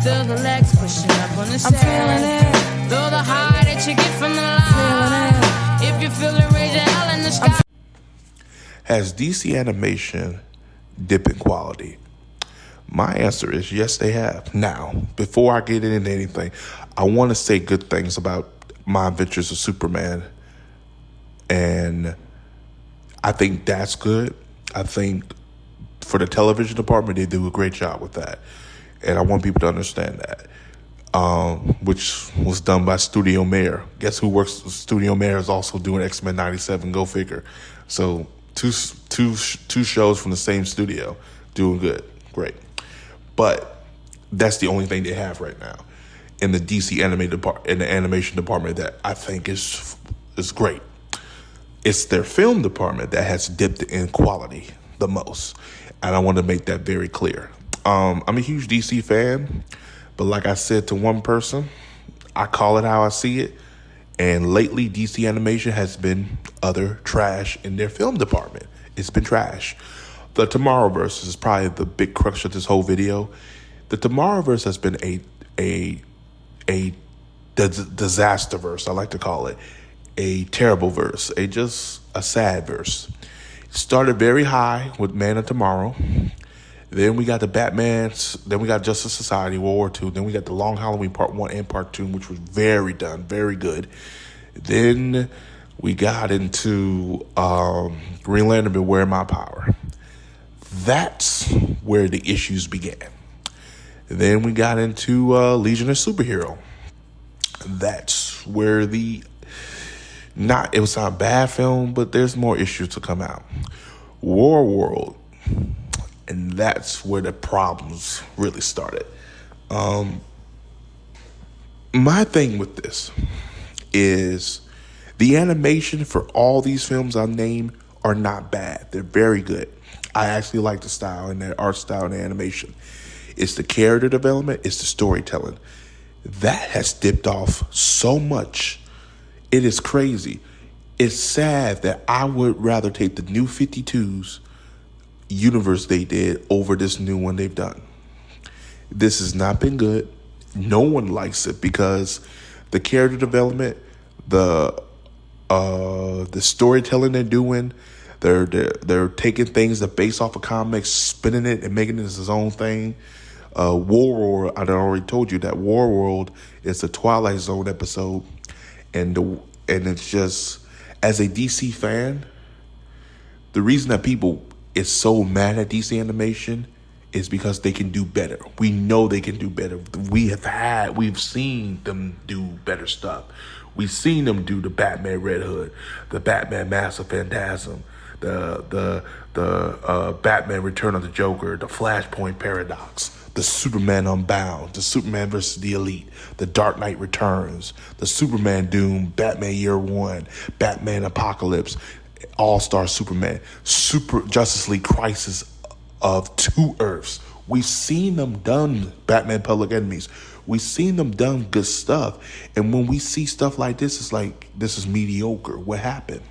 Feel the legs pushing up on the set. Feel the high that you get from the line. If you feel the rage of hell in the sky. Has DC Animation dipped in quality? My answer is yes, they have. Now, before I get into anything, I want to say good things about My Adventures of Superman. And I think that's good. I think for the television department, they do a great job with that. And I want people to understand that. Which was done by Studio Mayor. Guess who works with Studio Mayor is also doing X-Men 97, go figure. So two shows from the same studio, doing good, great. But that's the only thing they have right now in the DC in the animation department that I think is great. It's their film department that has dipped in quality the most, and I want to make that very clear. I'm a huge DC fan, but like I said to one person, I call it how I see it. And lately, DC Animation has been utter trash in their film department. It's been trash. The Tomorrowverse is probably the big crux of this whole video. The Tomorrowverse has been a disaster verse, I like to call it. A terrible verse, a sad verse. It started very high with Man of Tomorrow. Then we got the Batmans. Then we got Justice Society, World War II. Then we got the Long Halloween Part 1 and Part 2, which was very good. Then we got into Green Lantern, Beware My Power. That's where the issues began. Then we got into Legion of Superhero. That's where it was not a bad film, but there's more issues to come out. War World. And that's where the problems really started. My thing with this is the animation for all these films I named are not bad. They're very good. I actually like the style and the art style and the animation. It's the character development. It's the storytelling. That has dipped off so much. It is crazy. It's sad that I would rather take the New 52's universe they did over this new one they've done. This has not been good. No one likes it because the character development, the storytelling they're doing, they're taking things that base off of comics, spinning it and making it his own thing. War World, I already told you that War World is a Twilight Zone episode, and it's just, as a DC fan, the reason that people is so mad at DC Animation is because they can do better. We know they can do better. We've seen them do better stuff. We've seen them do the Batman Red Hood, the Batman Mask of Phantasm, the Batman Return of the Joker, the Flashpoint Paradox, the Superman Unbound, the Superman vs. the Elite, the Dark Knight Returns, the Superman Doom, Batman Year One, Batman Apocalypse, All-Star Superman, Super Justice League Crisis of Two Earths. We've seen them done Batman Public Enemies. We've seen them done good stuff. And when we see stuff like this, it's like, this is mediocre. What happened?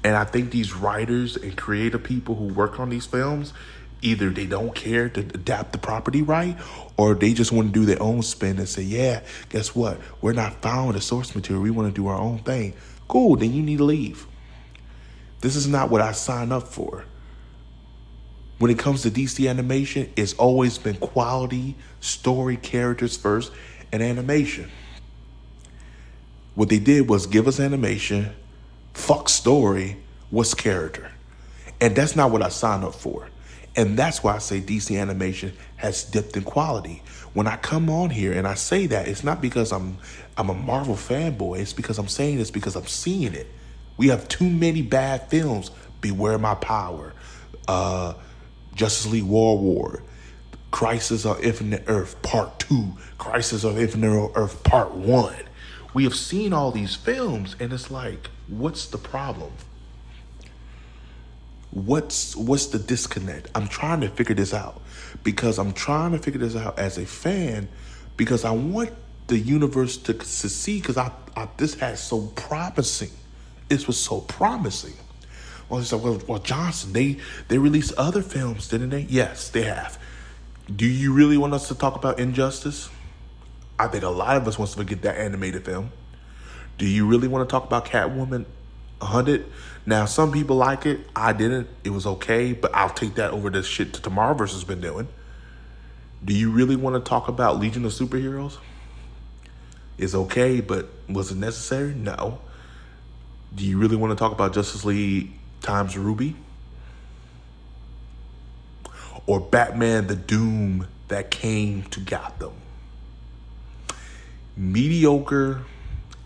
And I think these writers and creative people who work on these films, either they don't care to adapt the property right, or they just want to do their own spin and say, yeah, guess what? We're not following the source material. We want to do our own thing. Cool, then you need to leave. This is not what I signed up for. When it comes to DC Animation, it's always been quality, story, characters first, and animation. What they did was give us animation, fuck story, what's character? And that's not what I signed up for. And that's why I say DC Animation has dipped in quality. When I come on here and I say that, it's not because I'm a Marvel fanboy. It's because I'm saying this because I'm seeing it. We have too many bad films. Beware My Power, Justice League War, Crisis on Infinite Earth Part 2, Crisis on Infinite Earth Part 1. We have seen all these films, and it's like, what's the problem? What's the disconnect? I'm trying to figure this out because I'm trying to figure this out as a fan because I want the universe to succeed because this has so promising. This was so promising. Well, it's like, well, Johnson, they released other films, didn't they? Yes, they have. Do you really want us to talk about Injustice? I think a lot of us wants to forget that animated film. Do you really want to talk about Catwoman 100? Now, some people like it. I didn't. It was okay, but I'll take that over this shit to Tomorrowverse has been doing. Do you really want to talk about Legion of Superheroes? It's okay, but was it necessary? No. Do you really want to talk about Justice League times Ruby? Or Batman the Doom that came to Gotham? Mediocre,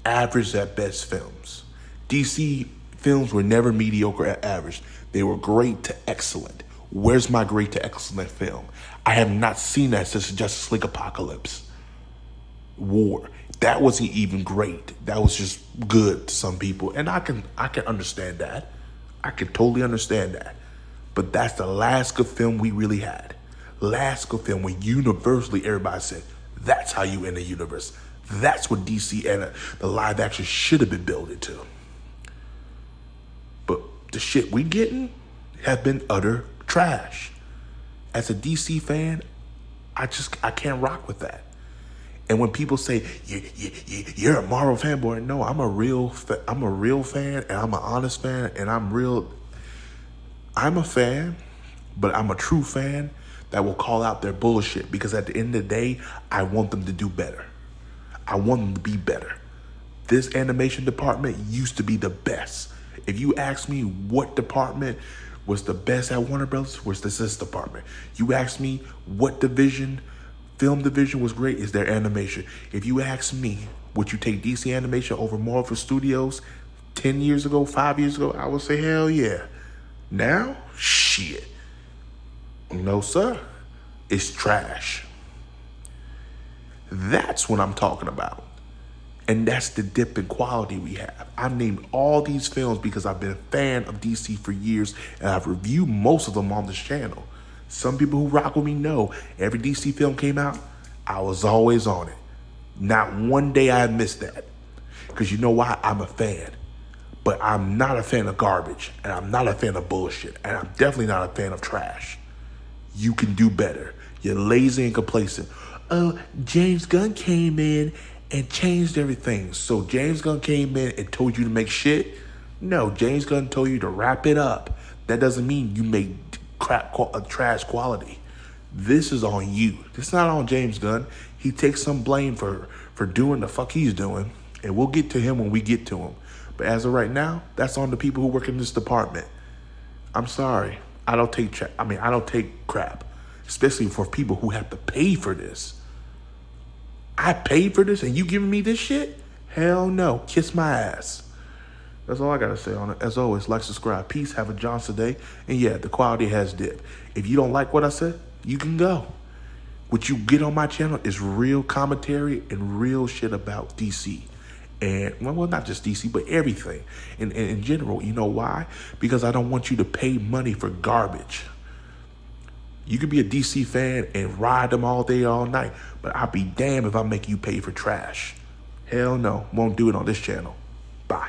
average at best films. DC films were never mediocre at average. They were great to excellent. Where's my great to excellent film? I have not seen that since Justice League Apocalypse War. That wasn't even great. That was just good to some people. And I can understand that. I can totally understand that. But that's the last good film we really had. Last good film when universally everybody said, that's how you end the universe. That's what DC and the live action should have been building to. But the shit we getting have been utter trash. As a DC fan, I can't rock with that. And when people say you're a Marvel fanboy, no, I'm a real fan, and I'm an honest fan, and I'm a fan, but I'm a true fan that will call out their bullshit, because at the end of the day, I want them to do better. I want them to be better. This animation department used to be the best. If you ask me what department was the best at Warner Brothers, was this department. You ask me what film division was great, is their animation. If you ask me, would you take DC Animation over Marvel Studios 10 years ago, 5 years ago, I would say hell yeah. Now, shit. No, sir. It's trash. That's what I'm talking about. And that's the dip in quality we have. I've named all these films because I've been a fan of DC for years, and I've reviewed most of them on this channel. Some people who rock with me know every DC film came out, I was always on it. Not one day I missed that. Because you know why? I'm a fan. But I'm not a fan of garbage, and I'm not a fan of bullshit, and I'm definitely not a fan of trash. You can do better. You're lazy and complacent. Oh, James Gunn came in and changed everything. So James Gunn came in and told you to make shit? No, James Gunn told you to wrap it up. That doesn't mean you make trash quality. This is on you. It's not on James Gunn. He takes some blame for doing the fuck he's doing, and we'll get to him when we get to him. But as of right now, that's on the people who work in this department. I'm sorry. I don't take crap, especially for people who have to pay for this. I paid for this and you giving me this shit? Hell no. Kiss my ass. That's all I got to say on it. As always, like, subscribe. Peace. Have a Johnson day. And yeah, the quality has dipped. If you don't like what I said, you can go. What you get on my channel is real commentary and real shit about DC. And, well, not just DC, but everything. And in general, you know why? Because I don't want you to pay money for garbage. You could be a DC fan and ride them all day, all night, but I'll be damned if I make you pay for trash. Hell no, won't do it on this channel. Bye.